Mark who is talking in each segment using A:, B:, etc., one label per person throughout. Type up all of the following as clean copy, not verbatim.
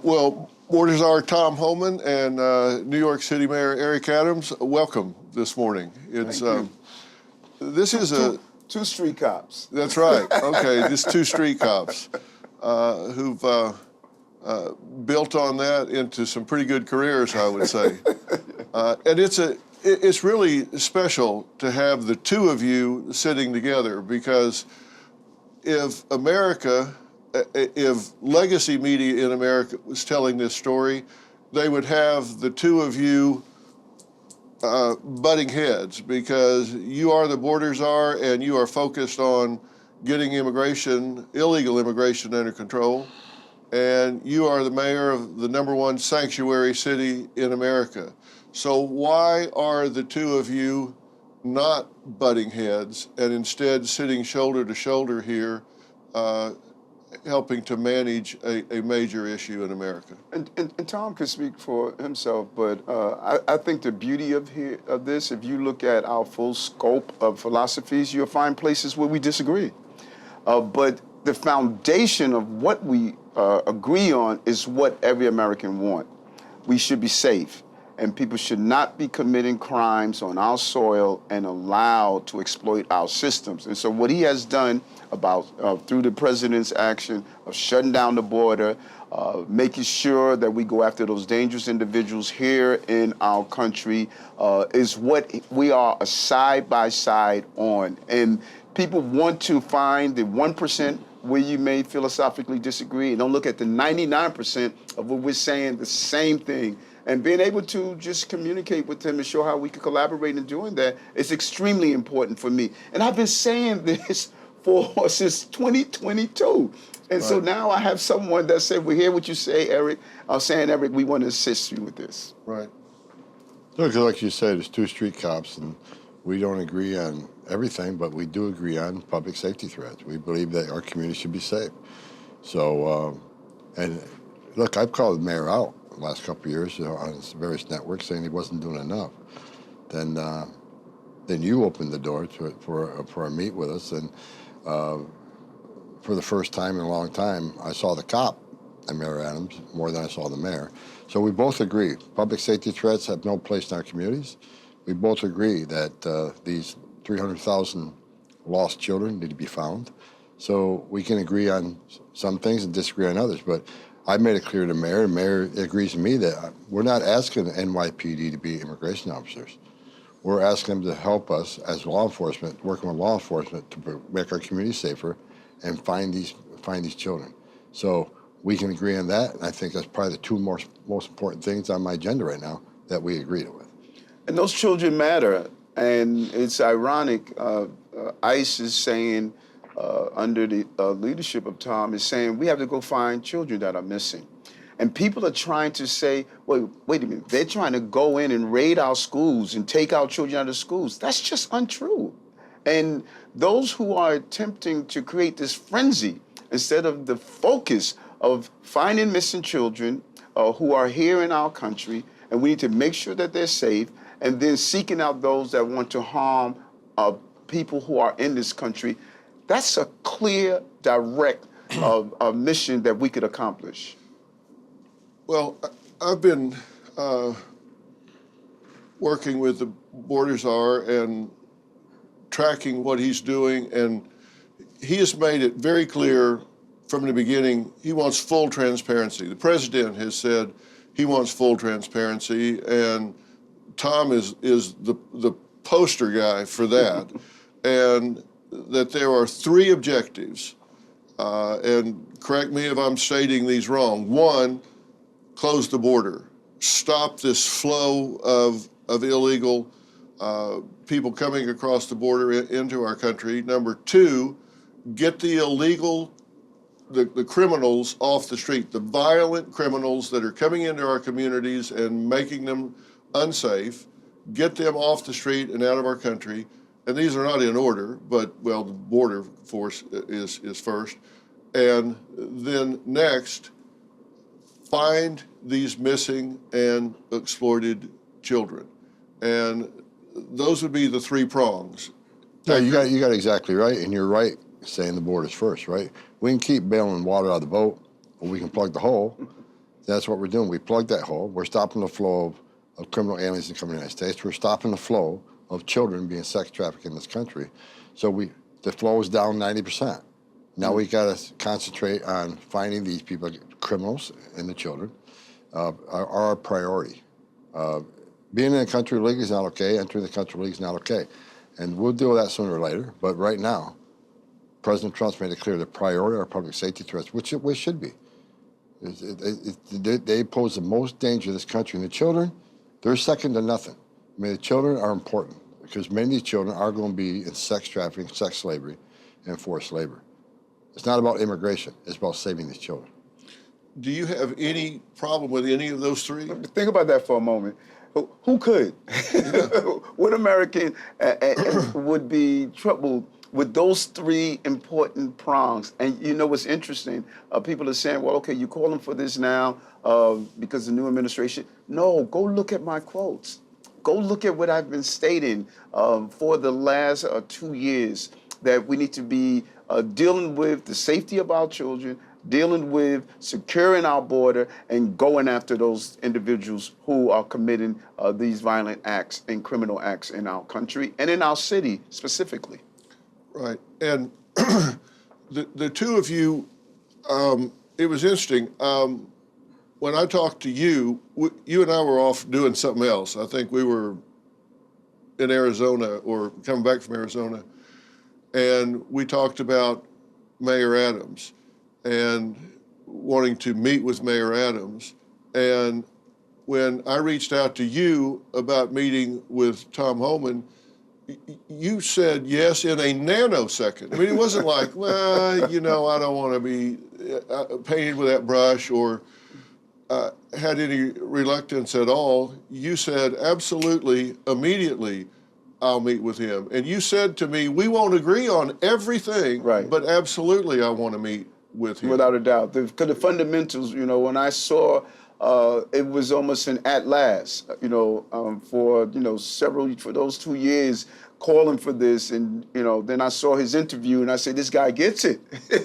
A: Well, Board of Czar Tom Homan and New York City Mayor Eric Adams, welcome this morning. It's this is
B: two street cops.
A: That's right. Okay, just two street cops who've built on that into some pretty good careers, I would say. And it's really special to have the two of you sitting together, because if legacy media in America was telling this story, they would have the two of you butting heads, because you are the border czar and you are focused on getting illegal immigration under control, and you are the mayor of the #1 sanctuary city in America. So why are the two of you not butting heads and instead sitting shoulder to shoulder here, helping to manage a major issue in America?
B: And Tom can speak for himself, but I think the beauty of this, if you look at our full scope of philosophies, you'll find places where we disagree. But the foundation of what we agree on is what every American wants. We should be safe, and people should not be committing crimes on our soil and allowed to exploit our systems. And so what he has done through the president's action of shutting down the border, making sure that we go after those dangerous individuals here in our country, is what we are a side by side on. And people want to find the 1% where you may philosophically disagree, and don't look at the 99% of what we're saying the same thing. And being able to just communicate with him and show how we can collaborate in doing that is extremely important for me. And I've been saying this since 2022. And so now I have someone that said, we hear what you say, Eric. I'm saying, Eric, we want to assist you with this.
A: Right.
C: Look, like you said, it's two street cops, and we don't agree on everything, but we do agree on public safety threats. We believe that our community should be safe. So, and look, I've called the mayor out the last couple of years on various networks saying he wasn't doing enough. Then you opened the door for a meet with us, and for the first time in a long time, I saw the cop and Mayor Adams more than I saw the mayor. So we both agree public safety threats have no place in our communities. We both agree that these 300,000 lost children need to be found. So we can agree on some things and disagree on others. But I made it clear to the mayor, and the mayor agrees with me, that we're not asking the NYPD to be immigration officers. We're asking them to help us as law enforcement, working with law enforcement to make our community safer and find these children. So we can agree on that, and I think that's probably the two most important things on my agenda right now that we agree with.
B: And those children matter, and it's ironic. ICE is saying, under the leadership of Tom, is saying we have to go find children that are missing. And people are trying to say, wait a minute, they're trying to go in and raid our schools and take our children out of schools. That's just untrue. And those who are attempting to create this frenzy, instead of the focus of finding missing children who are here in our country, and we need to make sure that they're safe, and then seeking out those that want to harm people who are in this country, that's a clear, direct mission that we could accomplish.
A: Well, I've been working with the border czar and tracking what he's doing, and he has made it very clear from the beginning he wants full transparency. The president has said he wants full transparency, and Tom is the poster guy for that, and that there are three objectives, and correct me if I'm stating these wrong. One, close the border, stop this flow of illegal people coming across the border into our country. Number two, get the criminals off the street, the violent criminals that are coming into our communities and making them unsafe, get them off the street and out of our country. And these are not in order, but, well, the border force is first. And then next, find these missing and exploited children. And those would be the three prongs.
C: Yeah, you got it exactly right, and you're right saying the border's first, right? We can keep bailing water out of the boat, or we can plug the hole. That's what we're doing. We plug that hole. We're stopping the flow of criminal aliens coming to the United States. We're stopping the flow of children being sex trafficked in this country. So the flow is down 90%. Now we got to concentrate on finding these people, criminals and the children, are our priority. Being in the country league is not okay. Entering the country league is not okay. And we'll deal with that sooner or later. But right now, President Trump's made it clear the priority are public safety threats, which it should be. They pose the most danger to this country. And the children, they're second to nothing. I mean, the children are important because many of these children are going to be in sex trafficking, sex slavery, and forced labor. It's not about immigration. It's about saving these children.
A: Do you have any problem with any of those three?
B: Think about that for a moment. Who could? What American would be troubled with those three important prongs? And you know what's interesting? People are saying, well, okay, you call them for this now because the new administration. No, go look at my quotes. Go look at what I've been stating for the last 2 years, that we need to be dealing with the safety of our children, dealing with securing our border, and going after those individuals who are committing these violent acts and criminal acts in our country and in our city specifically.
A: Right. And the two of you, it was interesting. When I talked to you, you and I were off doing something else. I think we were in Arizona or coming back from Arizona. And we talked about Mayor Adams and wanting to meet with Mayor Adams. And when I reached out to you about meeting with Tom Homan, you said yes in a nanosecond. I mean, it wasn't like, well, you know, I don't want to be painted with that brush or had any reluctance at all. You said absolutely, immediately, I'll meet with him. And you said to me, we won't agree on everything,
B: right,
A: but absolutely I want to meet with him.
B: Without a doubt. Because the fundamentals, you know, when I saw it was almost an at last, you know, for those 2 years calling for this. And, you know, then I saw his interview and I said, this guy gets it.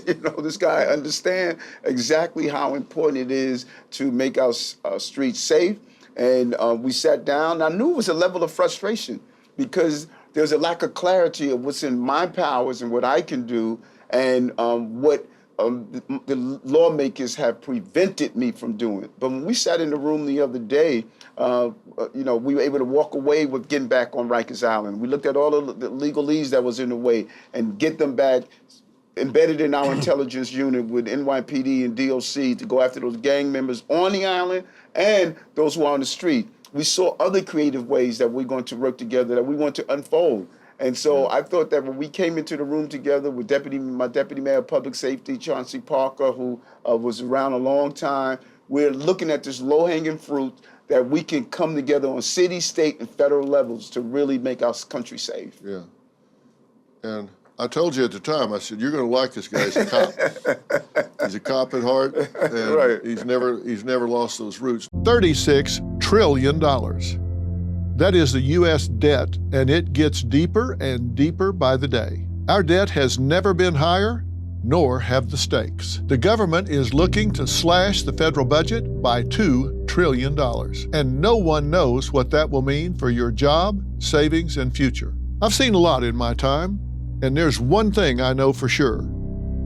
B: You know, this guy understands exactly how important it is to make our streets safe. And we sat down. I knew it was a level of frustration, because there's a lack of clarity of what's in my powers and what I can do, and what the lawmakers have prevented me from doing. But when we sat in the room the other day, you know, we were able to walk away with getting back on Rikers Island. We looked at all of the legalese that was in the way and get them back embedded in our intelligence unit with NYPD and DOC to go after those gang members on the island and those who are on the street. We saw other creative ways that we're going to work together, that we want to unfold. And so I thought that when we came into the room together with my Deputy Mayor of Public Safety, Chauncey Parker, who was around a long time, we're looking at this low-hanging fruit that we can come together on city, state, and federal levels to really make our country safe.
A: Yeah. And I told you at the time, I said, you're going to like this guy. He's a cop. He's a cop at heart, and
B: right.
A: he's never lost those roots. $36 trillion. That is the U.S. debt, and it gets deeper and deeper by the day. Our debt has never been higher, nor have the stakes. The government is looking to slash the federal budget by $2 trillion, and no one knows what that will mean for your job, savings, and future. I've seen a lot in my time, and there's one thing I know for sure.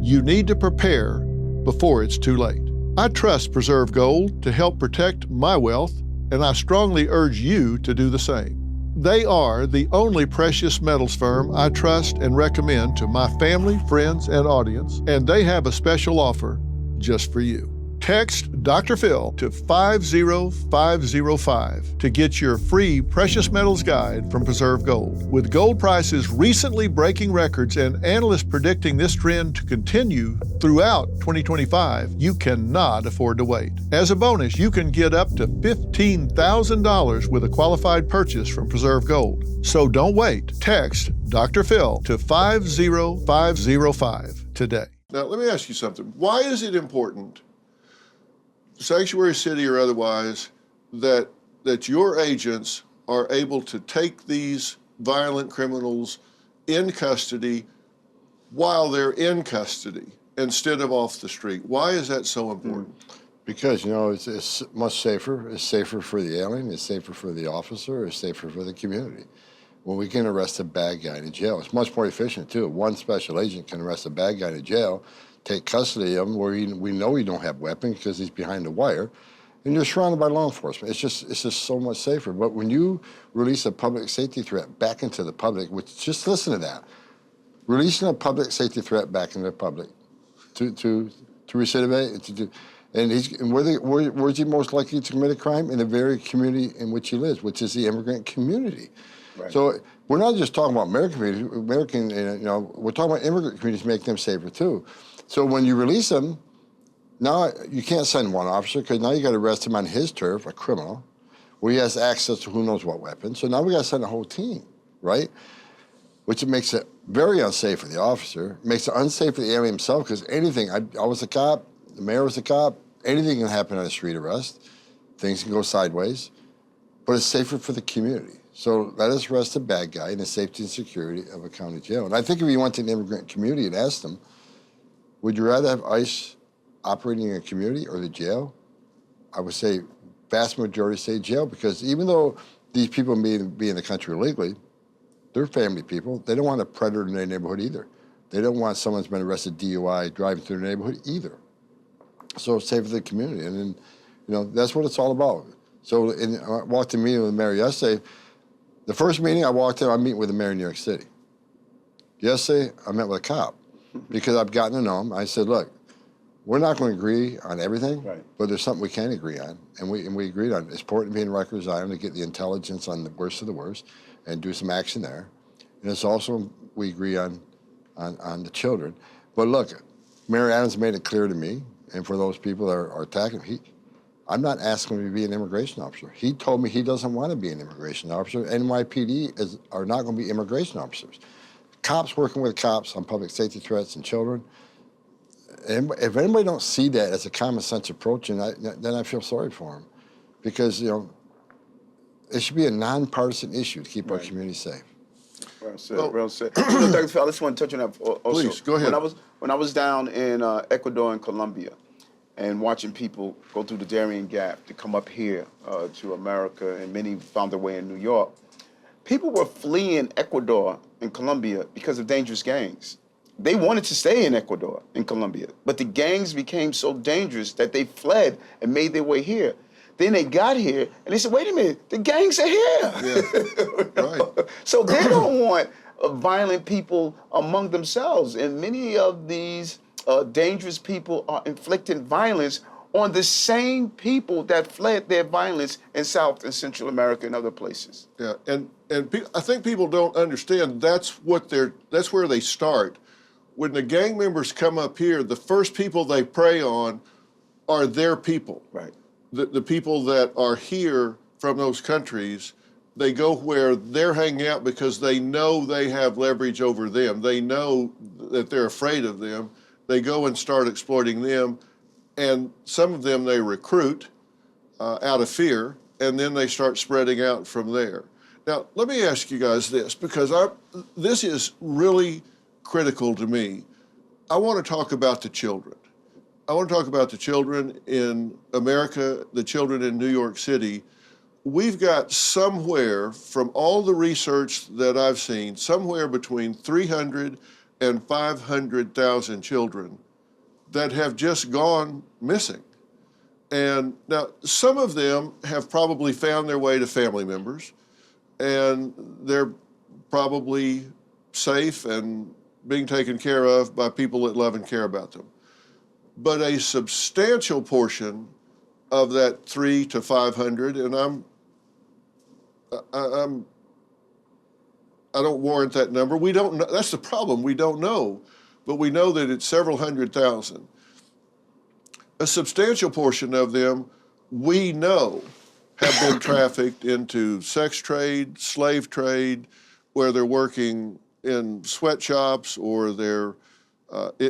A: You need to prepare before it's too late. I trust Preserve Gold to help protect my wealth, and I strongly urge you to do the same. They are the only precious metals firm I trust and recommend to my family, friends, and audience, and they have a special offer just for you. Text Dr. Phil to 50505 to get your free precious metals guide from Preserve Gold. With gold prices recently breaking records and analysts predicting this trend to continue throughout 2025, you cannot afford to wait. As a bonus, you can get up to $15,000 with a qualified purchase from Preserve Gold. So don't wait. Text Dr. Phil to 50505 today. Now, let me ask you something. Why is it important, sanctuary city or otherwise, that your agents are able to take these violent criminals in custody while they're in custody instead of off the street? Why is that so important?
C: Because, it's much safer. It's safer for the alien. It's safer for the officer. It's safer for the community. When we can arrest a bad guy in a jail, it's much more efficient, too. One special agent can arrest a bad guy in a jail, take custody of him where we know he don't have weapons because he's behind the wire, and you're surrounded by law enforcement. It's just so much safer. But when you release a public safety threat back into the public, which, just listen to that, releasing a public safety threat back into the public to recidivate and to do. And where's he most likely to commit a crime? In the very community in which he lives, which is the immigrant community. Right. So we're not just talking about American communities. We're talking about immigrant communities, making them safer too. So when you release them, now you can't send one officer because now you got to arrest him on his turf, a criminal, where he has access to who knows what weapon. So now we got to send a whole team, right? Which makes it very unsafe for the officer. It makes it unsafe for the alien himself because anything. I was a cop. The mayor was a cop. Anything can happen on a street arrest. Things can go sideways, but it's safer for the community. So let us arrest a bad guy in the safety and security of a county jail. And I think if you went to an immigrant community and asked them, would you rather have ICE operating in a community or the jail? I would say vast majority say jail because even though these people may be in the country illegally, they're family people. They don't want a predator in their neighborhood either. They don't want someone who's been arrested DUI driving through their neighborhood either. So it's safe for the community. And then, that's what it's all about. So I walked in a meeting with the mayor yesterday. The first meeting I walked in, I'm meeting with the mayor of New York City. Yesterday, I met with a cop because I've gotten to know him. I said, look, we're not going to agree on everything, right, but there's something we can agree on. And we agreed on it. It's important to be in Rikers Island to get the intelligence on the worst of the worst and do some action there. And it's also, we agree on the children. But look, Mayor Adams made it clear to me, and for those people that are attacking him, I'm not asking him to be an immigration officer. He told me he doesn't want to be an immigration officer. NYPD are not going to be immigration officers. Cops working with cops on public safety threats and children. And if anybody don't see that as a common sense approach, then I feel sorry for them, because it should be a nonpartisan issue to keep our community safe.
B: Well said. Well said. Dr. Phil, I just want to touch on that also.
A: Please, go ahead.
B: When I was down in Ecuador and Colombia, and watching people go through the Darien Gap to come up here to America, and many found their way in New York, people were fleeing Ecuador and Colombia because of dangerous gangs. They wanted to stay in Ecuador and Colombia, but the gangs became so dangerous that they fled and made their way here. Then they got here, and they said, wait a minute, the gangs are here.
A: Yeah. Right.
B: So they don't want violent people among themselves, and many of these dangerous people are inflicting violence on the same people that fled their violence in South and Central America and other places.
A: Yeah, and I think people don't understand that's where they start. When the gang members come up here, the first people they prey on are their people. Right. The people that are here from those countries, they go where they're hanging out because they know they have leverage over them. They know that they're afraid of them. They go and start exploiting them, and some of them they recruit out of fear, and then they start spreading out from there. Now, let me ask you guys this, because this is really critical to me. I want to talk about the children. I want to talk about the children in America, the children in New York City. We've got somewhere, from all the research that I've seen, somewhere between 300 and 500,000 children that have just gone missing. And now some of them have probably found their way to family members, and they're probably safe and being taken care of by people that love and care about them. But a substantial portion of that 300 to 500, and I don't warrant that number. We don't know. That's the problem. We don't know, but we know that it's several 100,000. A substantial portion of them we know have been trafficked into sex trade, slave trade, where they're working in sweatshops or they're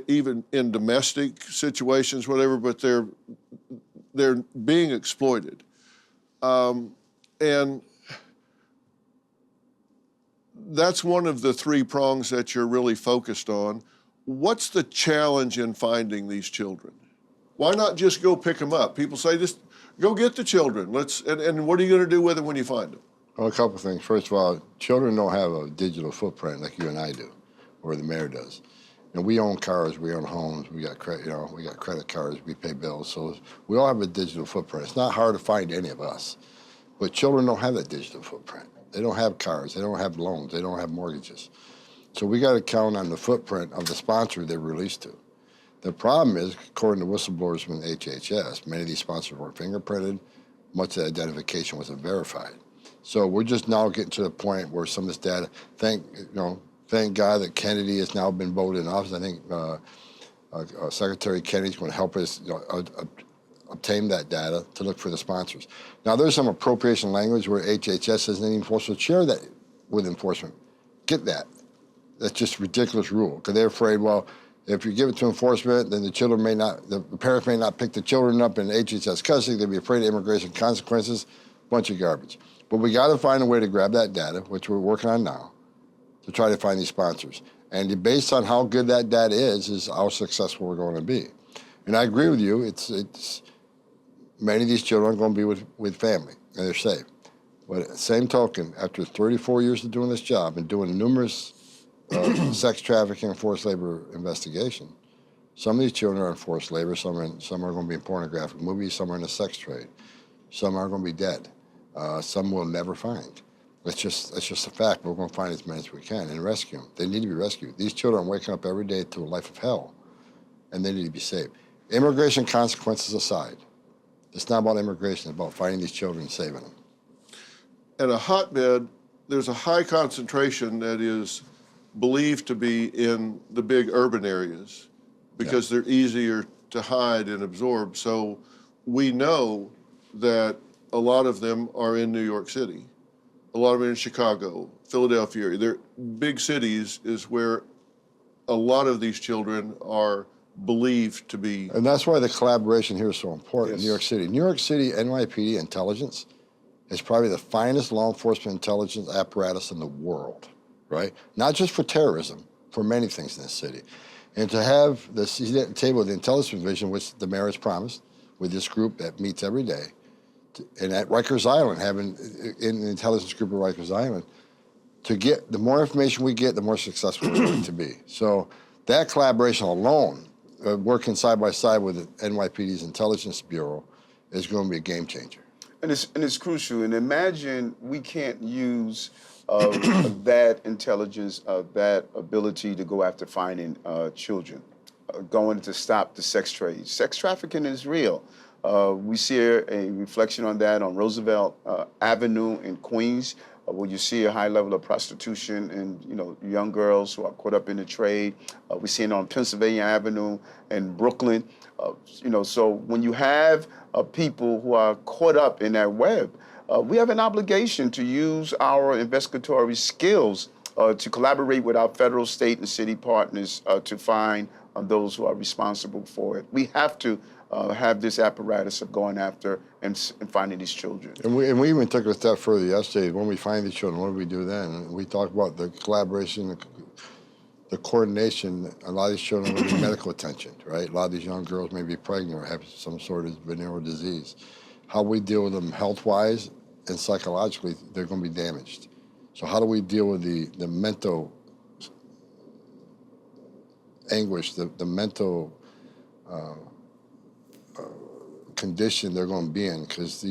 A: even in domestic situations, whatever, but they're being exploited. And that's one of the three prongs that you're really focused on. What's the challenge in finding these children? Why not just go pick them up? People say, just go get the children. And what are you going to do with them when you find them?
C: Well, a couple of things. First of all, children don't have a digital footprint like you and I do, or the mayor does. And we own cars, we own homes, we got we got credit cards, we pay bills. So we all have a digital footprint. It's not hard to find any of us, but children don't have that digital footprint. They don't have cars, they don't have loans, they don't have mortgages. So we got to count on the footprint of the sponsor they're released to. The problem is, according to whistleblowers from the HHS, many of these sponsors weren't fingerprinted. Much of the identification wasn't verified. So we're just now getting to the point where some of this data, thank God that Kennedy has now been voted in office. I think Secretary Kennedy's going to help us obtain that data to look for the sponsors. Now, there's some appropriation language where HHS isn't even supposed to share that with enforcement. Get that. That's just a ridiculous rule, because they're afraid, well, if you give it to enforcement, then the parents may not pick the children up in HHS custody. They'll be afraid of immigration consequences. Bunch of garbage. But we got to find a way to grab that data, which we're working on now, to try to find these sponsors. And based on how good that data is how successful we're going to be. And I agree with you. It's many of these children are going to be with family, and they're safe. But at the same token, after 34 years of doing this job and doing numerous sex trafficking and forced labor investigation, some of these children are in forced labor. Some are going to be in pornographic movies. Some are in the sex trade. Some are going to be dead. Some we'll never find. That's just a fact. We're going to find as many as we can and rescue them. They need to be rescued. These children are waking up every day to a life of hell, and they need to be saved. Immigration consequences aside, it's not about immigration. It's about finding these children and saving them.
A: And a hotbed, there's a high concentration that is believed to be in the big urban areas because they're easier to hide and absorb. So we know that a lot of them are in New York City. A lot of them in Chicago, Philadelphia area. They're big cities is where a lot of these children are believed to be.
C: And that's why the collaboration here is so important.
A: Yes.
C: New York City NYPD intelligence is probably the finest law enforcement intelligence apparatus in the world, right? Not just for terrorism, for many things in this city. And to have the seat at the table of the intelligence division, which the mayor has promised, with this group that meets every day, and at Rikers Island, having in the intelligence group of Rikers Island, to get the more information we get, the more successful we're going to be. So that collaboration alone, working side by side with the NYPD's Intelligence Bureau, is going to be a game changer.
B: And it's crucial. And imagine we can't use that intelligence, that ability to go after finding children, going to stop the sex trade. Sex trafficking is real. We see a reflection on that on Roosevelt Avenue in Queens, where you see a high level of prostitution and young girls who are caught up in the trade. We see it on Pennsylvania Avenue in Brooklyn. So when you have people who are caught up in that web, we have an obligation to use our investigatory skills to collaborate with our federal, state, and city partners to find those who are responsible for it. We have to have this apparatus of going after and finding these children.
C: And we even took it a step further yesterday. When we find these children, what do we do then? And we talked about the collaboration, the coordination. A lot of these children will need medical attention, right? A lot of these young girls may be pregnant or have some sort of venereal disease. How we deal with them health-wise and psychologically, they're going to be damaged. So how do we deal with the mental anguish, the mental condition they're going to be in, because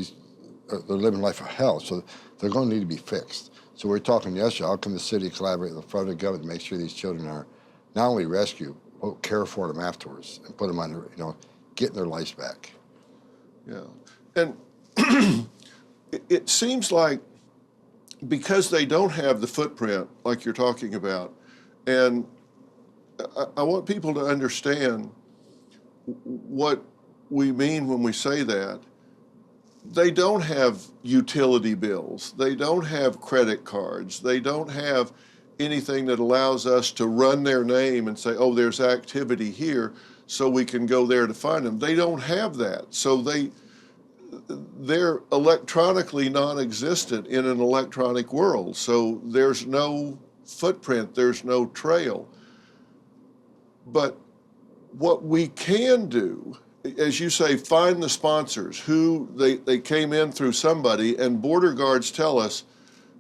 C: they're living life of hell, so they're going to need to be fixed. So we were talking yesterday, how can the city collaborate with the federal government to make sure these children are not only rescued, but care for them afterwards and put them on, getting their lives back.
A: Yeah, and it seems like because they don't have the footprint like you're talking about, and I want people to understand what we mean when we say that. They don't have utility bills. They don't have credit cards. They don't have anything that allows us to run their name and say, oh, there's activity here, so we can go there to find them. They don't have that. So they're electronically non-existent in an electronic world. So there's no footprint, there's no trail. But what we can do as you say, find the sponsors who they came in through somebody, and border guards tell us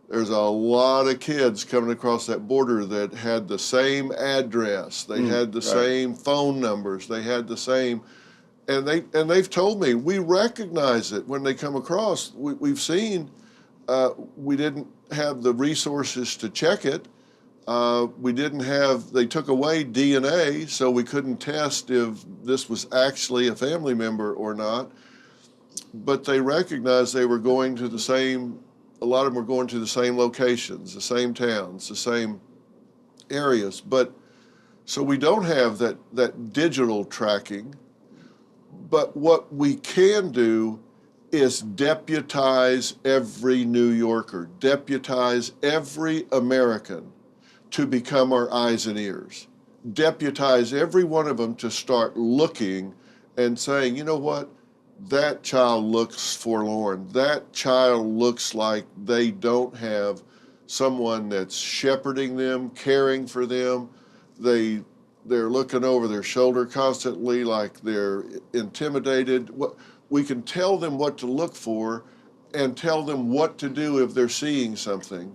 A: there's a lot of kids coming across that border that had the same address, they had the same phone numbers, they had the same, and they've told me we recognize it when they come across. We've seen we didn't have the resources to check it. We didn't have, they took away DNA, so we couldn't test if this was actually a family member or not. But they recognized they were going to the same, a lot of them were going to the same locations, the same towns, the same areas. But so we don't have that digital tracking. But what we can do is deputize every New Yorker, deputize every American to become our eyes and ears. Deputize every one of them to start looking and saying, you know what, that child looks forlorn. That child looks like they don't have someone that's shepherding them, caring for them. They're looking over their shoulder constantly like they're intimidated. We can tell them what to look for and tell them what to do if they're seeing something.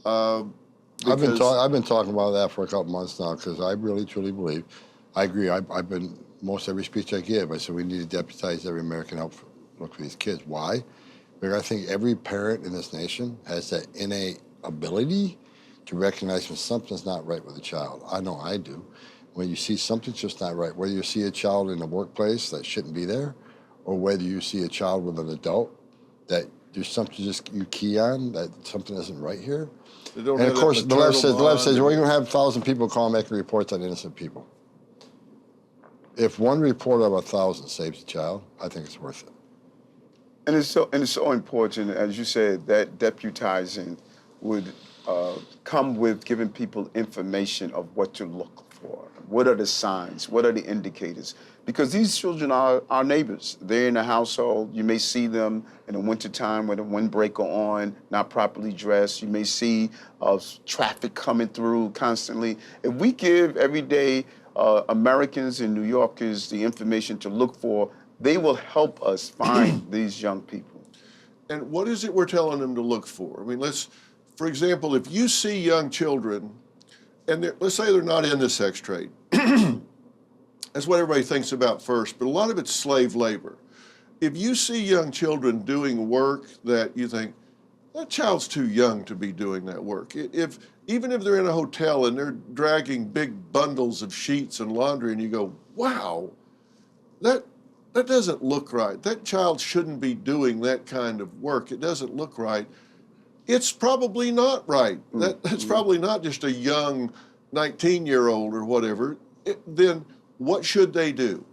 C: I've been talking about that for a couple months now because I really truly believe, I agree. I've been most every speech I give. I said we need to deputize every American help look for these kids. Why? Because I think every parent in this nation has that innate ability to recognize when something's not right with a child. I know I do. When you see something's just not right, whether you see a child in the workplace that shouldn't be there, or whether you see a child with an adult that there's something just you key on that something isn't right here. And of course, the left says, well, you're going to have 1,000 people call making reports on innocent people. If one report out of 1,000 saves a child, I think it's worth it.
B: And it's so important, as you said, that deputizing would come with giving people information of what to look for. What are the signs? What are the indicators? Because these children are our neighbors. They're in a household. You may see them in the wintertime with a windbreaker on, not properly dressed. You may see traffic coming through constantly. If we give everyday Americans and New Yorkers the information to look for, they will help us find these young people.
A: And what is it we're telling them to look for? I mean, for example, if you see young children, and let's say they're not in the sex trade, that's what everybody thinks about first, but a lot of it's slave labor. If you see young children doing work that you think, that child's too young to be doing that work. Even if they're in a hotel and they're dragging big bundles of sheets and laundry and you go, wow, that doesn't look right. That child shouldn't be doing that kind of work. It doesn't look right. It's probably not right. That's probably not just a young 19-year-old or whatever. Then what should they do?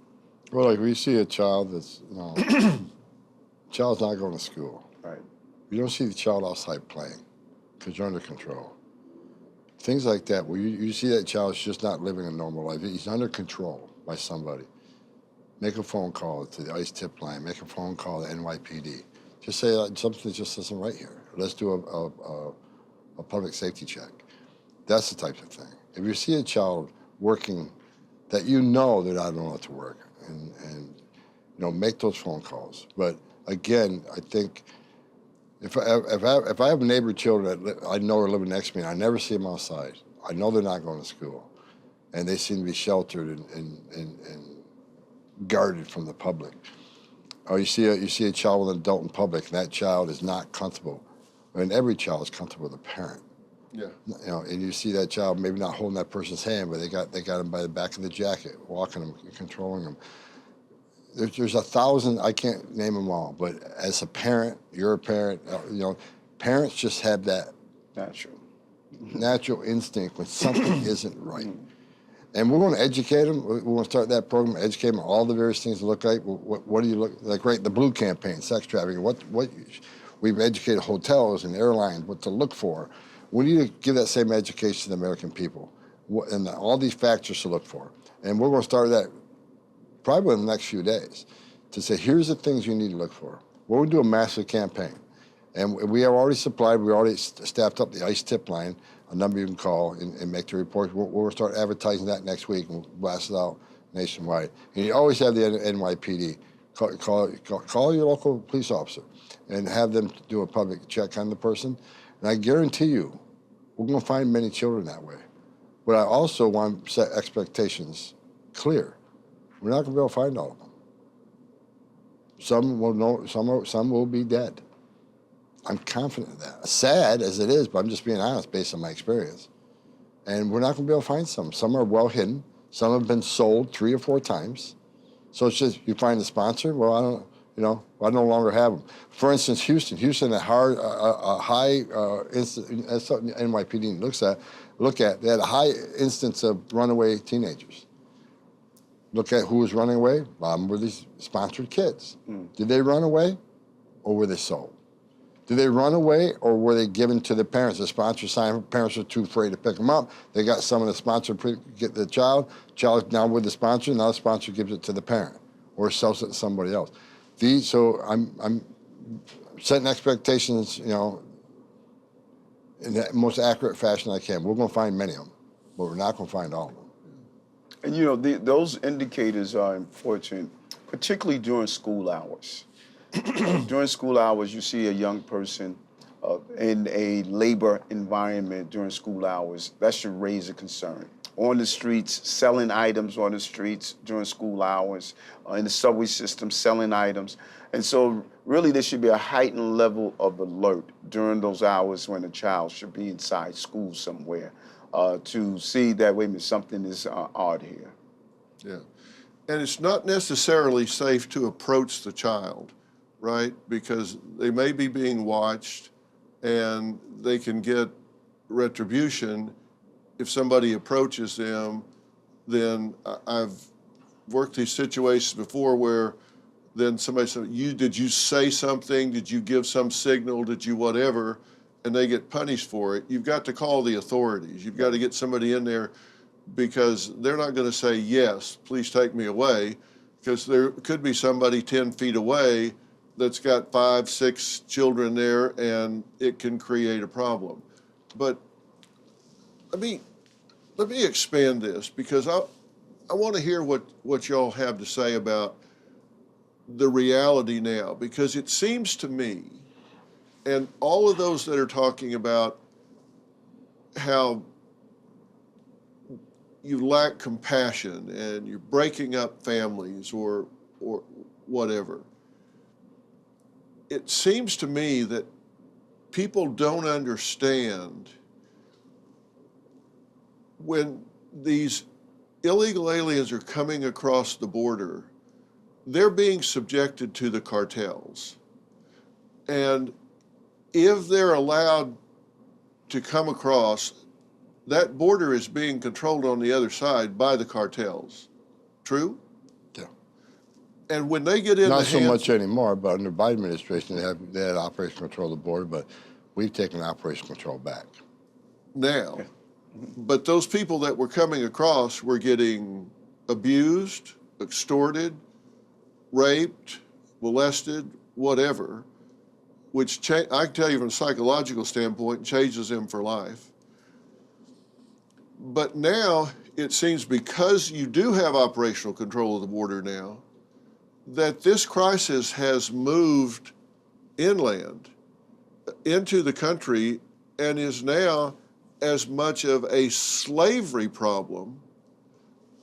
C: Well, like we see a child that's, child's not going to school.
B: Right.
C: You don't see the child outside playing because you're under control. Things like that, where you see that child's just not living a normal life. He's under control by somebody. Make a phone call to the ICE tip line. Make a phone call to NYPD. Just say something just isn't right here. Let's do a public safety check. That's the type of thing. If you see a child working that you know they're not allowed to work, and make those phone calls. But again, I think if I have neighbor children that I know are living next to me, and I never see them outside, I know they're not going to school, and they seem to be sheltered and guarded from the public. Or you see a child with an adult in public, and that child is not comfortable. And every child is comfortable with a parent.
A: Yeah.
C: And you see that child maybe not holding that person's hand, but they got him by the back of the jacket, walking him, controlling him. There's 1,000, I can't name them all, but as a parent, you're a parent, parents just have that natural instinct when something isn't right. And we're going to educate them. We're going to start that program, educate them on all the various things to look like. What do you look like? Right, the blue campaign, sex trafficking. We've educated hotels and airlines what to look for. We need to give that same education to the American people, and all these factors to look for. And we're going to start that probably in the next few days to say, here's the things you need to look for. We're going to do a massive campaign. And we have already supplied, we already staffed up the ICE tip line, a number you can call and make the report. We'll start advertising that next week and we'll blast it out nationwide. And you always have the NYPD. Call your local police officer and have them do a public check on the person. And I guarantee you, we're going to find many children that way. But I also want to set expectations clear. We're not going to be able to find all of them. Some will know. Some will be dead. I'm confident of that. Sad as it is, but I'm just being honest based on my experience. And we're not going to be able to find some. Some are well hidden. Some have been sold 3 or 4 times. So it's just you find the sponsor. Well, I don't. I no longer have them. For instance, Houston, a high instance. That's something NYPD look at. They had a high instance of runaway teenagers. Look at who was running away. A lot of them were these sponsored kids. Did they run away, or were they sold? Did they run away, or were they given to the parents? The sponsor signed. Parents were too afraid to pick them up. They got some of the sponsor get the child. Child now with the sponsor. Now the sponsor gives it to the parent, or sells it to somebody else. So I'm setting expectations, in the most accurate fashion I can. We're going to find many of them, but we're not going to find all of them.
B: And those indicators are important, particularly during school hours. During school hours, you see a young person in a labor environment during school hours. That should raise a concern. On the streets, selling items on the streets during school hours, in the subway system, selling items. And so really there should be a heightened level of alert during those hours when a child should be inside school somewhere to see that, wait a minute, something is odd here.
A: Yeah. And it's not necessarily safe to approach the child, right? Because they may be being watched and they can get retribution. If somebody approaches them, then I've worked these situations before where then somebody said, did you say something? Did you give some signal? Did you whatever? And they get punished for it. You've got to call the authorities. You've got to get somebody in there because they're not going to say, yes, please take me away, because there could be somebody 10 feet away that's got 5, 6 children there, and it can create a problem. But let me expand this, because I want to hear what y'all have to say about the reality now, because it seems to me, and all of those that are talking about how you lack compassion and you're breaking up families or whatever, it seems to me that people don't understand when these illegal aliens are coming across the border, they're being subjected to the cartels. And if they're allowed to come across, that border is being controlled on the other side by the cartels. True?
C: Yeah.
A: And when they get in
C: Not
A: the
C: so
A: hands,
C: much anymore, but under Biden administration, they had operation control of the border, but we've taken operation control back.
A: now, but those people that were coming across were getting abused, extorted, raped, molested, whatever, which I can tell you from a psychological standpoint changes them for life. But now it seems, because you do have operational control of the border now, that this crisis has moved inland into the country and is now as much of a slavery problem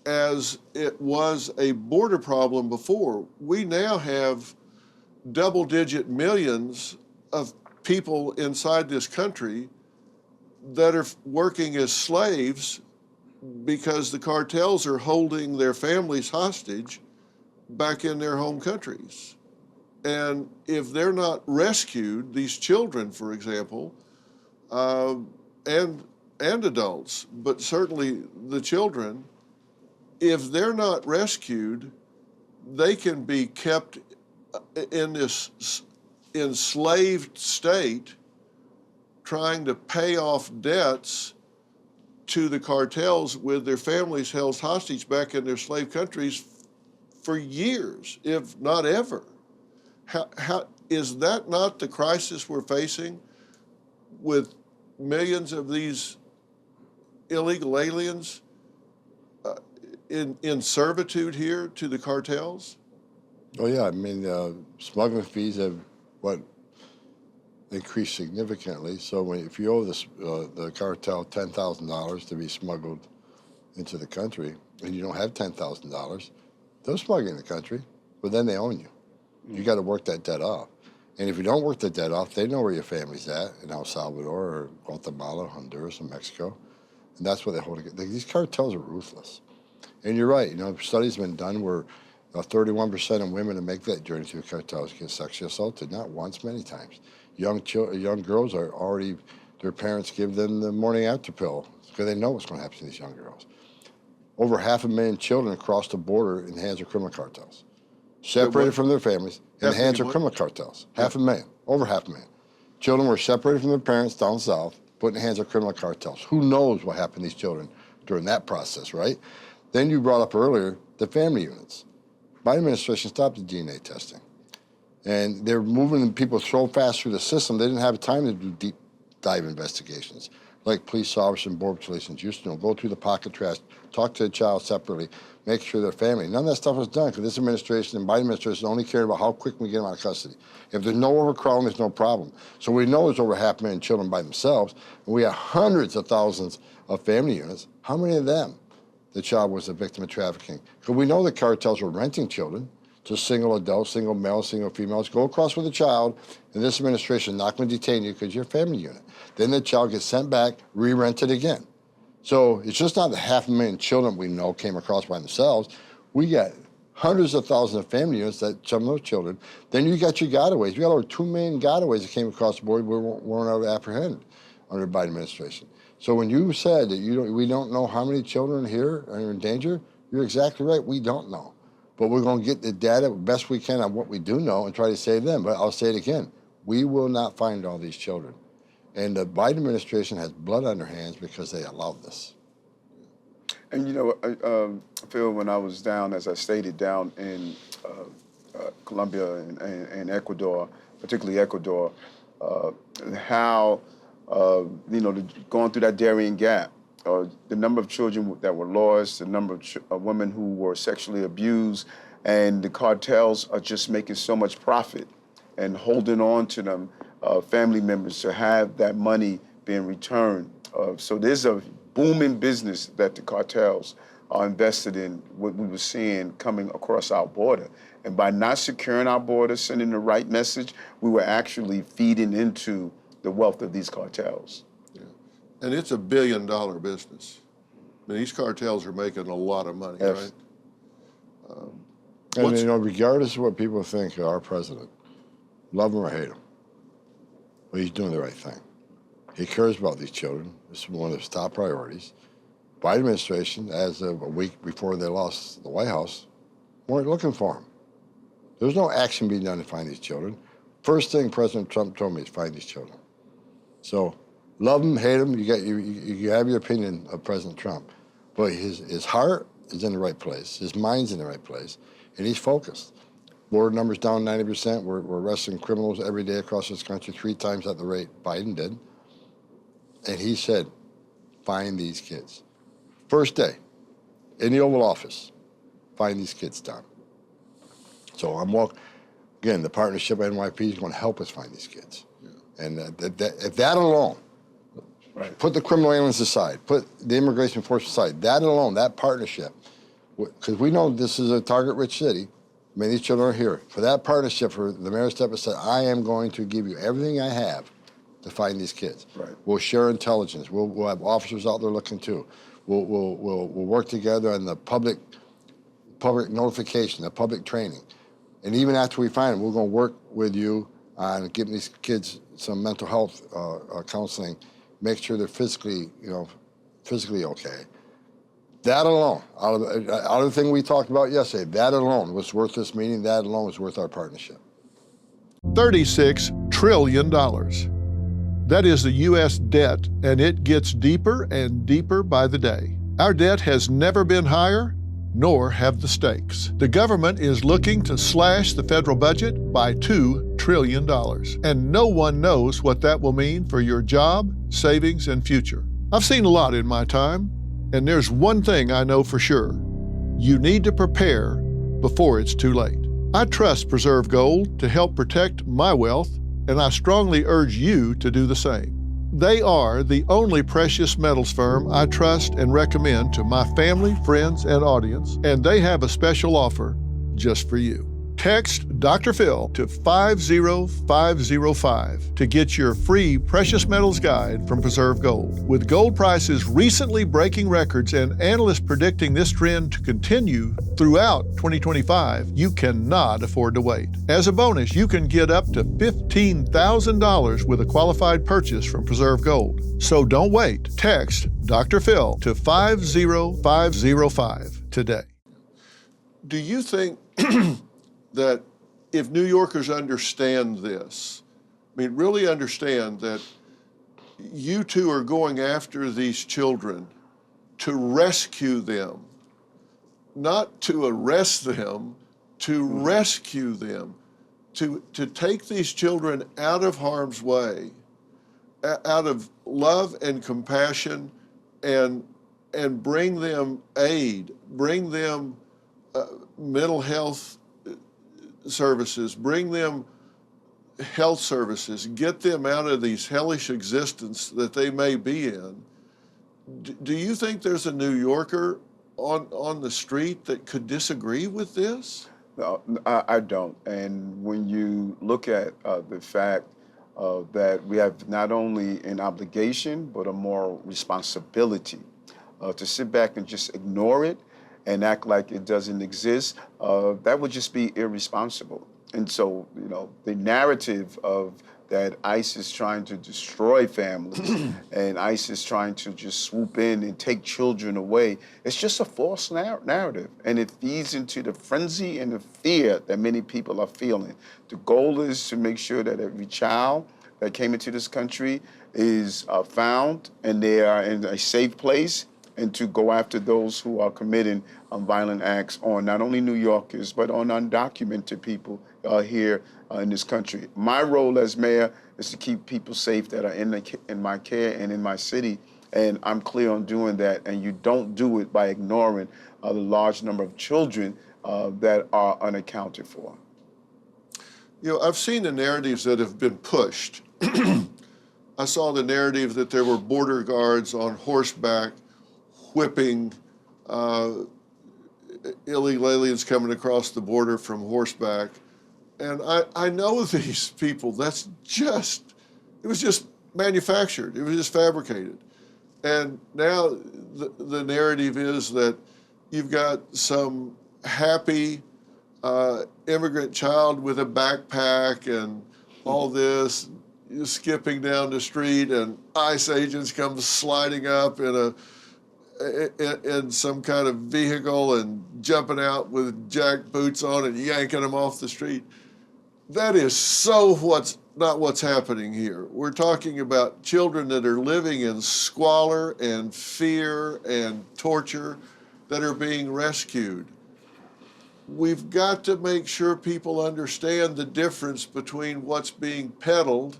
A: as it was a border problem before. We now have double-digit millions of people inside this country that are working as slaves because the cartels are holding their families hostage back in their home countries. And if they're not rescued, these children, for example, and adults, but certainly the children, if they're not rescued, they can be kept in this enslaved state, trying to pay off debts to the cartels with their families held hostage back in their slave countries for years, if not ever. How is that not the crisis we're facing with millions of these illegal aliens? in servitude here to the cartels?
C: Oh yeah, I mean, smuggling fees have increased significantly. So if you owe the cartel $10,000 to be smuggled into the country, and you don't have $10,000, they'll smuggle in the country, but then they own you. You got to work that debt off. And if you don't work the debt off, they know where your family's at in El Salvador or Guatemala, Honduras, and Mexico. And that's where they hold it. These cartels are ruthless. And you're right, studies have been done where 31% of women that make that journey through cartels get sexually assaulted, not once, many times. Young girls are already, their parents give them the morning after pill because they know what's going to happen to these young girls. Over 500,000 children cross the border in the hands of criminal cartels, separated from their families in the hands of criminal cartels. 500,000, over 500,000. Children were separated from their parents down south, put in the hands of criminal cartels. Who knows what happened to these children during that process, right? Then you brought up earlier the family units. Biden administration stopped the DNA testing. And they're moving people so fast through the system, they didn't have time to do deep dive investigations. Like police officers and border patrol used to go through the pocket trash, talk to the child separately, make sure they're family. None of that stuff was done because this administration and Biden administration only cared about how quick we get them out of custody. If there's no overcrowding, there's no problem. So we know there's over 500,000 children by themselves, and we have hundreds of thousands of family units. How many of them the child was a victim of trafficking? Because we know the cartels were renting children to single adults, single males, single females, go across with a child, and this administration not going to detain you because you're a family unit. Then the child gets sent back, re-rented again. So it's just not the 500,000 children we know came across by themselves. We got hundreds of thousands of family units that some of those children. Then you got your gotaways. We got over 2 million gotaways that came across the board we weren't apprehended under the Biden administration. So when you said that we don't know how many children here are in danger, you're exactly right. We don't know. But we're going to get the data best we can on what we do know and try to save them. But I'll say it again, we will not find all these children. And the Biden administration has blood on their hands because they allowed this.
B: And Phil, when I was down, as I stated, down in Colombia and Ecuador, particularly Ecuador, how, going through that Darien Gap, the number of children that were lost, the number of women who were sexually abused, and the cartels are just making so much profit and holding on to them, family members, to have that money being returned. So there's a booming business that the cartels are invested in, what we were seeing coming across our border. And by not securing our border, sending the right message, we were actually feeding into the wealth of these cartels.
A: And it's $1 billion business. I mean, these cartels are making a lot of money,
B: Yes.
A: right?
C: And regardless of what people think of our president, love him or hate him, but he's doing the right thing. He cares about these children. This is one of his top priorities. Biden administration, as of a week before they lost the White House, weren't looking for him. There's no action being done to find these children. First thing President Trump told me is find these children. So love him, hate him, you have your opinion of President Trump. But his heart is in the right place. His mind's in the right place. And he's focused. Border numbers down 90%. We're arresting criminals every day across this country, 3 times at the rate Biden did. And he said, find these kids. First day, in the Oval Office, find these kids, Don. So again, the partnership at NYP is going to help us find these kids. Yeah. And if that alone, right, put the criminal aliens aside, put the immigration force aside, that alone, that partnership, because we know this is a target-rich city. Many children are here. For that partnership, for the mayor to step and say, I am going to give you everything I have to find these kids. Right. We'll share intelligence. We'll have officers out there looking too. We'll work together on the public notification, the public training. And even after we find them, we're going to work with you on giving these kids some mental health counseling, make sure they're physically okay. That alone, out of the thing we talked about yesterday, that alone was worth this meeting. That alone was worth our partnership.
A: $36 trillion. That is the U.S. debt, and it gets deeper and deeper by the day. Our debt has never been higher, nor have the stakes. The government is looking to slash the federal budget by $2 trillion, and no one knows what that will mean for your job, savings, and future. I've seen a lot in my time, and there's one thing I know for sure. You need to prepare before it's too late. I trust Preserve Gold to help protect my wealth, and I strongly urge you to do the same. They are the only precious metals firm I trust and recommend to my family, friends, and audience, and they have a special offer just for you. Text Dr. Phil to 50505 to get your free precious metals guide from Preserve Gold. With gold prices recently breaking records and analysts predicting this trend to continue throughout 2025, you cannot afford to wait. As a bonus, you can get up to $15,000 with a qualified purchase from Preserve Gold. So don't wait. Text Dr. Phil to 50505 today. Do you think that if New Yorkers understand this, I mean, really understand that you two are going after these children to rescue them, not to arrest them, to rescue them, to take these children out of harm's way, out of love and compassion, and bring them aid, bring them mental health services, bring them health services, get them out of these hellish existence that they may be in. Do you think there's a New Yorker on the street that could disagree with this?
B: No, I don't. And when you look at the fact that we have not only an obligation, but a moral responsibility to sit back and just ignore it and act like it doesn't exist, that would just be irresponsible. And so, the narrative of that ICE is trying to destroy families and ICE is trying to just swoop in and take children away, it's just a false narrative. And it feeds into the frenzy and the fear that many people are feeling. The goal is to make sure that every child that came into this country is found and they are in a safe place, and to go after those who are committing violent acts on not only New Yorkers, but on undocumented people here in this country. My role as mayor is to keep people safe that are in my care and in my city, and I'm clear on doing that, and you don't do it by ignoring the large number of children that are unaccounted for.
A: I've seen the narratives that have been pushed. I saw the narrative that there were border guards on horseback whipping illegal aliens coming across the border from horseback. And I know these people, it was just manufactured. It was just fabricated. And now the narrative is that you've got some happy immigrant child with a backpack and all this, skipping down the street, and ICE agents come sliding up in some kind of vehicle and jumping out with jack boots on and yanking them off the street. That is not what's happening here. We're talking about children that are living in squalor and fear and torture that are being rescued. We've got to make sure people understand the difference between what's being peddled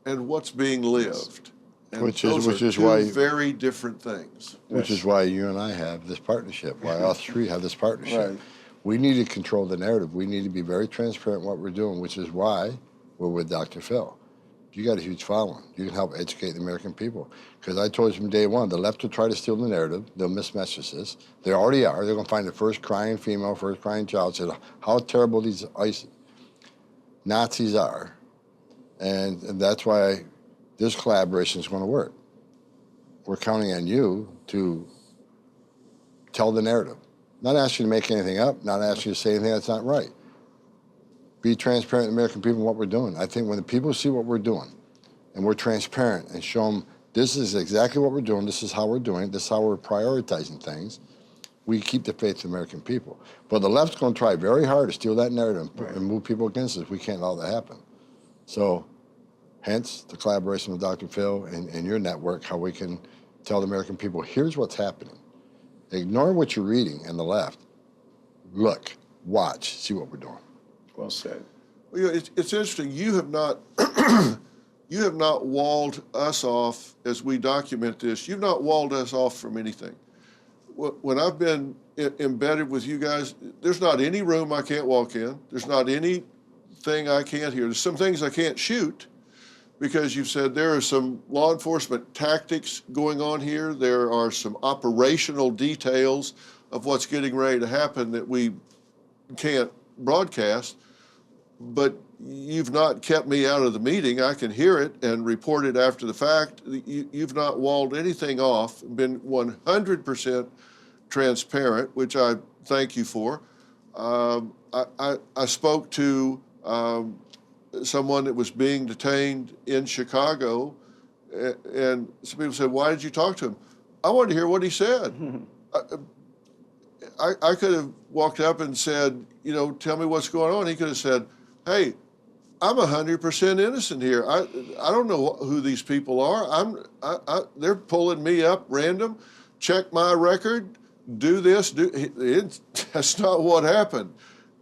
A: and what's being lived. And
C: Which
A: those
C: is
A: are
C: why
A: two very different things.
C: Which is why you and I have this partnership, why all three have this partnership.
B: Right.
C: We need to control the narrative. We need to be very transparent in what we're doing, which is why we're with Dr. Phil. You got a huge following. You can help educate the American people. Because I told you from day one, the left will try to steal the narrative. They'll miss messages. They already are. They're going to find the first crying female, first crying child, say how terrible these ICE Nazis are. And that's why this collaboration is going to work. We're counting on you to tell the narrative. Not ask you to make anything up, not ask you to say anything that's not right. Be transparent to the American people in what we're doing. I think when the people see what we're doing and we're transparent and show them this is exactly what we're doing, this is how we're doing it, this is how we're prioritizing things, we keep the faith of the American people. But the left's going to try very hard to steal that narrative and move people against us. We can't allow that to happen. So, hence the collaboration with Dr. Phil and your network, how we can tell the American people, here's what's happening. Ignore what you're reading on the left. Look, watch, see what we're doing.
B: Well said.
A: Well, it's interesting. You have not walled us off as we document this. You've not walled us off from anything. when I've been embedded with you guys, there's not any room I can't walk in. There's not anything I can't hear. There's some things I can't shoot because you've said there are some law enforcement tactics going on here. There are some operational details of what's getting ready to happen that we can't broadcast, but you've not kept me out of the meeting. I can hear it and report it after the fact. You've not walled anything off, been 100% transparent, which I thank you for. I spoke to someone that was being detained in Chicago, and some people said, "Why did you talk to him?" I wanted to hear what he said. I could have walked up and said, tell me what's going on. He could have said, "Hey, I'm 100% innocent here. I don't know who these people are. They're pulling me up random. Check my record. Do this. That's not what happened."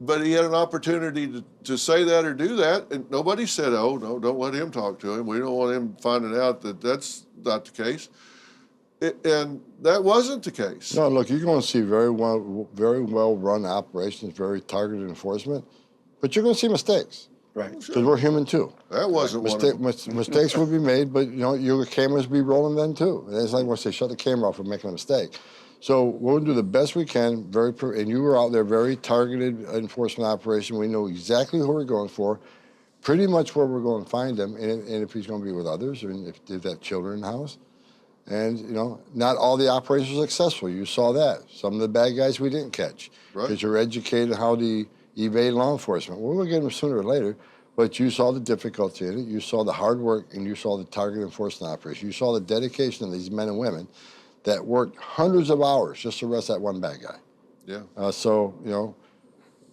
A: But he had an opportunity to say that or do that, and nobody said, "Oh no, don't let him talk to him. We don't want him finding out that that's not the case." And that wasn't the case.
C: No, look, you're going to see very well run operations, very targeted enforcement, but you're going to see mistakes.
B: Right.
C: Because we're human too.
A: That wasn't one of them.
C: Mistakes will be made, but your cameras be rolling then too. And it's like when I say, shut the camera off, we're making a mistake. So we'll do the best we can. And you were out there, very targeted enforcement operation. We know exactly who we're going for, pretty much where we're going to find him, and if he's going to be with others, or if they've got children in the house. And not all the operations were successful. You saw that. Some of the bad guys we didn't catch because you're educated how to evade law enforcement. Well, we'll get them sooner or later. But you saw the difficulty in it. You saw the hard work, and you saw the target enforcement operation. You saw the dedication of these men and women that worked hundreds of hours just to arrest that one bad guy.
A: Yeah.
C: So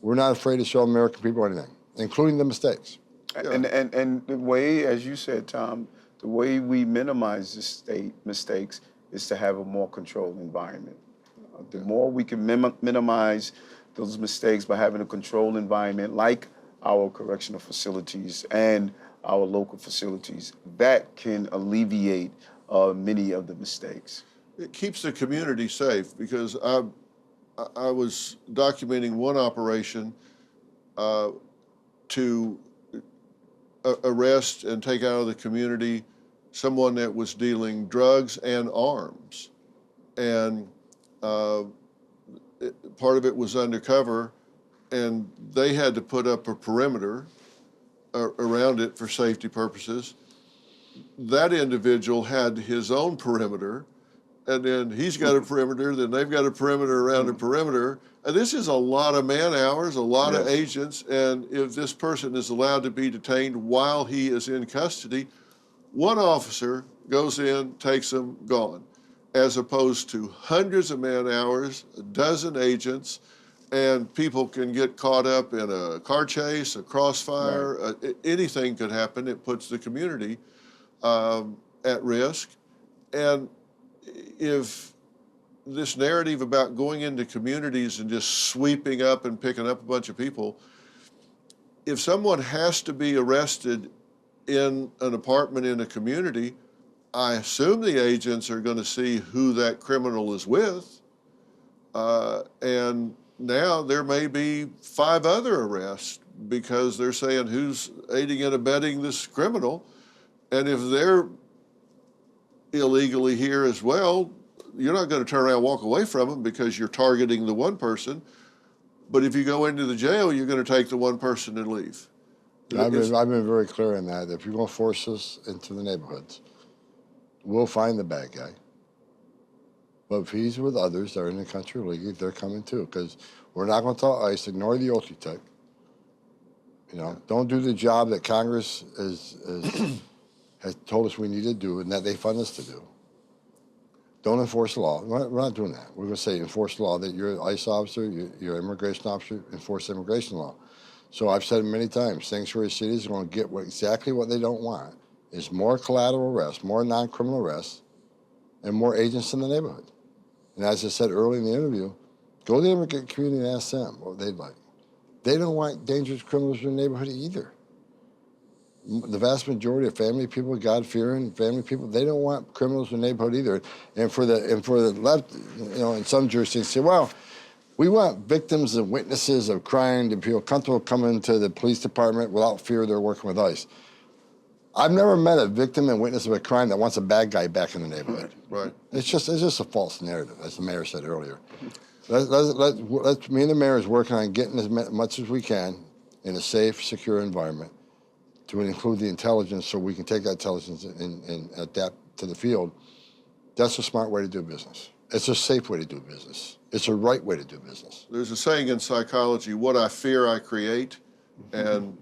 C: we're not afraid to show American people anything, including the mistakes.
A: Yeah.
B: And the way, as you said, Tom, the way we minimize the state mistakes is to have a more controlled environment. The more we can minimize those mistakes by having a controlled environment, like our correctional facilities and our local facilities, that can alleviate many of the mistakes.
A: It keeps the community safe because I was documenting one operation to arrest and take out of the community someone that was dealing drugs and arms. And part of it was undercover, and they had to put up a perimeter around it for safety purposes. That individual had his own perimeter, and then he's got a perimeter, then they've got a perimeter around a perimeter. And this is a lot of man hours, a lot of agents, and if this person is allowed to be detained while he is in custody, one officer goes in, takes them, gone, as opposed to hundreds of man hours, a dozen agents, and people can get caught up in a car chase, a crossfire, anything could happen. It puts the community at risk. And if this narrative about going into communities and just sweeping up and picking up a bunch of people, if someone has to be arrested in an apartment in a community, I assume the agents are going to see who that criminal is with. And now there may be 5 other arrests because they're saying who's aiding and abetting this criminal. And if they're illegally here as well, you're not going to turn around and walk away from them because you're targeting the one person. But if you go into the jail, you're going to take the one person and leave.
C: I've been very clear on that. If you're going to force us into the neighborhoods, we'll find the bad guy. But if he's with others that are in the country illegally, they're coming too. Because we're not going to tell ICE, ignore the OT-tech. Don't do the job that Congress has told us we need to do and that they fund us to do. Don't enforce the law. We're not doing that. We're going to say enforce the law, that you're an ICE officer, you're an immigration officer, enforce immigration law. So I've said it many times, sanctuary cities are going to get exactly what they don't want, is more collateral arrests, more non-criminal arrests, and more agents in the neighborhood. And as I said early in the interview, go to the immigrant community and ask them what they'd like. They don't want dangerous criminals in the neighborhood either. the vast majority of family people, God-fearing family people, they don't want criminals in the neighborhood either. And for the left, in some jurisdictions say, well, we want victims and witnesses of crime to feel comfortable coming to the police department without fear they're working with ICE. I've never met a victim and witness of a crime that wants a bad guy back in the neighborhood.
A: Right.
C: It's just a false narrative, as the mayor said earlier. Me and the mayor is working on getting as much as we can in a safe, secure environment to include the intelligence so we can take that intelligence and adapt to the field. That's a smart way to do business. It's a safe way to do business. It's a right way to do business.
A: There's a saying in psychology, what I fear, I create. And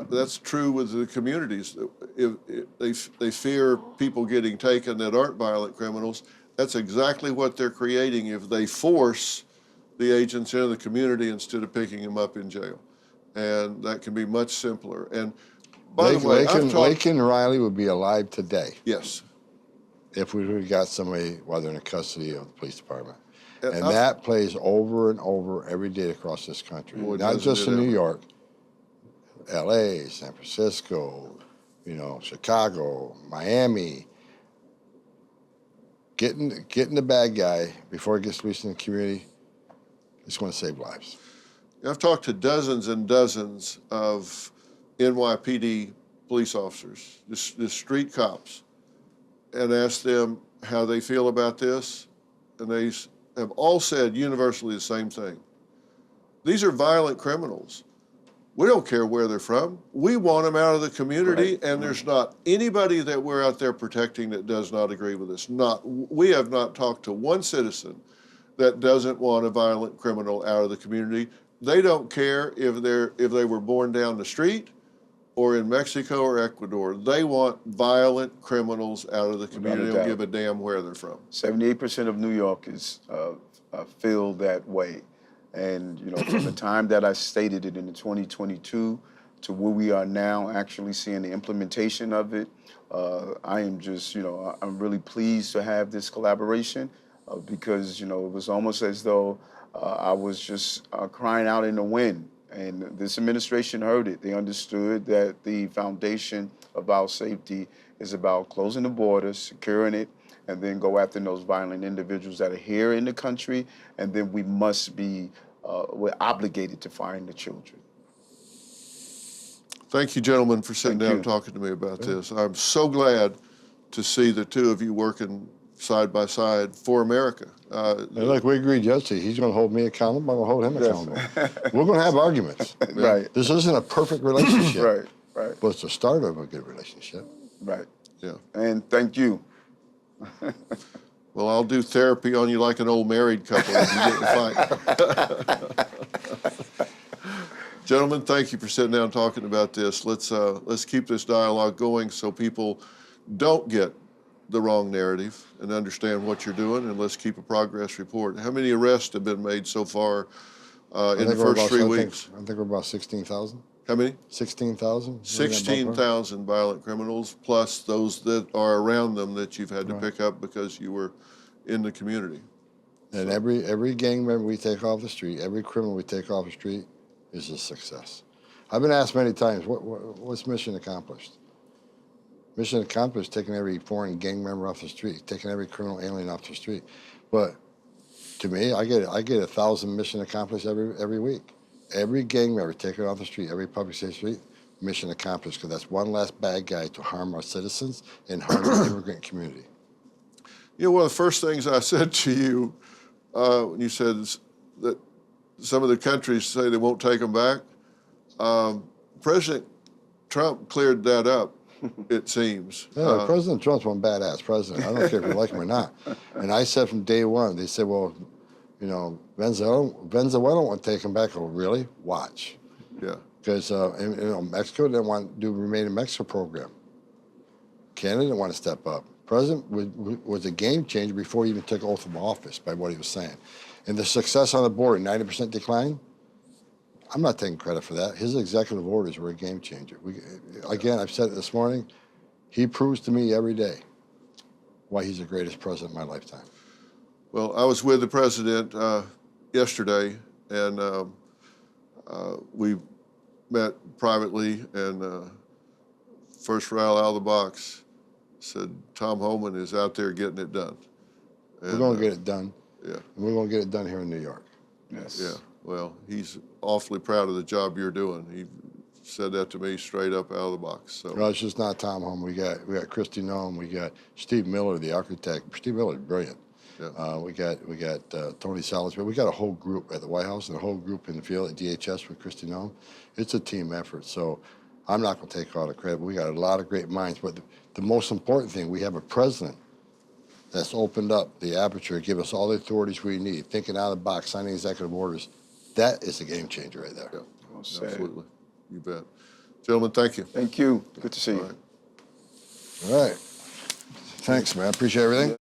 A: that's true with the communities. If they fear people getting taken that aren't violent criminals, that's exactly what they're creating if they force the agents into the community instead of picking them up in jail. And that can be much simpler. And by the way,
C: Lake and Riley would be alive today.
A: Yes.
C: If we would have got somebody while they're in the custody of the police department.
A: And
C: that plays over and over every day across this country.
A: Well,
C: not just in
A: ever.
C: New York, LA, San Francisco, Chicago, Miami. Getting the bad guy before he gets released in the community is going to save lives.
A: I've talked to dozens and dozens of NYPD police officers, the street cops, and asked them how they feel about this, and they have all said universally the same thing. These are violent criminals. We don't care where they're from. We want them out of the community, and there's not anybody that we're out there protecting that does not agree with us. We have not talked to one citizen that doesn't want a violent criminal out of the community. They don't care if they were born down the street or in Mexico or Ecuador. They want violent criminals out of the community. They don't give a damn where they're from.
B: 78% of New York is feel that way. And, from the time that I stated it in the 2022 to where we are now actually seeing the implementation of it, I am just, I'm really pleased to have this collaboration because, it was almost as though I was just crying out in the wind. And this administration heard it. They understood that the foundation of our safety is about closing the borders, securing it, and then go after those violent individuals that are here in the country, and then we must be, we're obligated to find the children.
A: Thank you, gentlemen, for sitting down and talking to me about this. I'm so glad to see the two of you working side by side for America.
C: Like we agreed yesterday, he's going to hold me accountable, I'm going to hold him accountable. We're going to have arguments.
B: Right.
C: This isn't a perfect relationship.
B: Right.
C: But it's the start of a good relationship.
B: Right.
A: Yeah.
B: And thank you.
A: Well, I'll do therapy on you like an old married couple if you get in a fight. Gentlemen, thank you for sitting down and talking about this. Let's keep this dialogue going so people don't get the wrong narrative and understand what you're doing, and let's keep a progress report. How many arrests have been made so far in the first 3 weeks?
C: I think we're about 16,000.
A: How many?
C: 16,000.
A: 16,000 violent criminals, plus those that are around them that you've had to pick up because you were in the community.
C: And every gang member we take off the street, every criminal we take off the street is a success. I've been asked many times, what's mission accomplished? Mission accomplished, taking every foreign gang member off the street, taking every criminal alien off the street. But to me, I get 1,000 mission accomplished every week. Every gang member taken off the street, every public safety street, mission accomplished, because that's one less bad guy to harm our citizens and harm the immigrant community.
A: One of the first things I said to you when you said that some of the countries say they won't take them back, President Trump cleared that up, it seems.
C: Yeah, President Trump's one badass president. I don't care if you like him or not. And I said from day one, they said, well, Venezuela won't take him back. Oh, really? Watch.
A: Yeah.
C: Because Mexico didn't want to do Remain in Mexico program. Canada didn't want to step up. President was a game changer before he even took oath of office by what he was saying. And the success on the border, 90% decline, I'm not taking credit for that. His executive orders were a game changer. Again, I've said it this morning, he proves to me every day why he's the greatest president in my lifetime.
A: Well, I was with the president yesterday, and we met privately, and first round out of the box, said Tom Homan is out there getting it done.
C: We're going to get it done.
A: Yeah.
C: And we're going to get it done here in New York.
B: Yes.
A: Yeah. Well, he's awfully proud of the job you're doing. He said that to me straight up out of the box. So.
C: No, it's just not Tom Homan. We got Christy Noem. We got Steve Miller, the architect. Steve Miller is brilliant.
A: Yeah.
C: We got Tony Salisbury. We got a whole group at the White House and a whole group in the field at DHS with Christy Noem. It's a team effort. So I'm not going to take all the credit. But we got a lot of great minds. But the most important thing, we have a president that's opened up the aperture, give us all the authorities we need, thinking out of the box, signing executive orders. That is a game changer right there.
A: Yeah.
B: Well said.
A: Absolutely. You bet. Gentlemen, thank you.
B: Thank you. Good to see you.
A: All right.
C: All right. Thanks, man. I appreciate everything.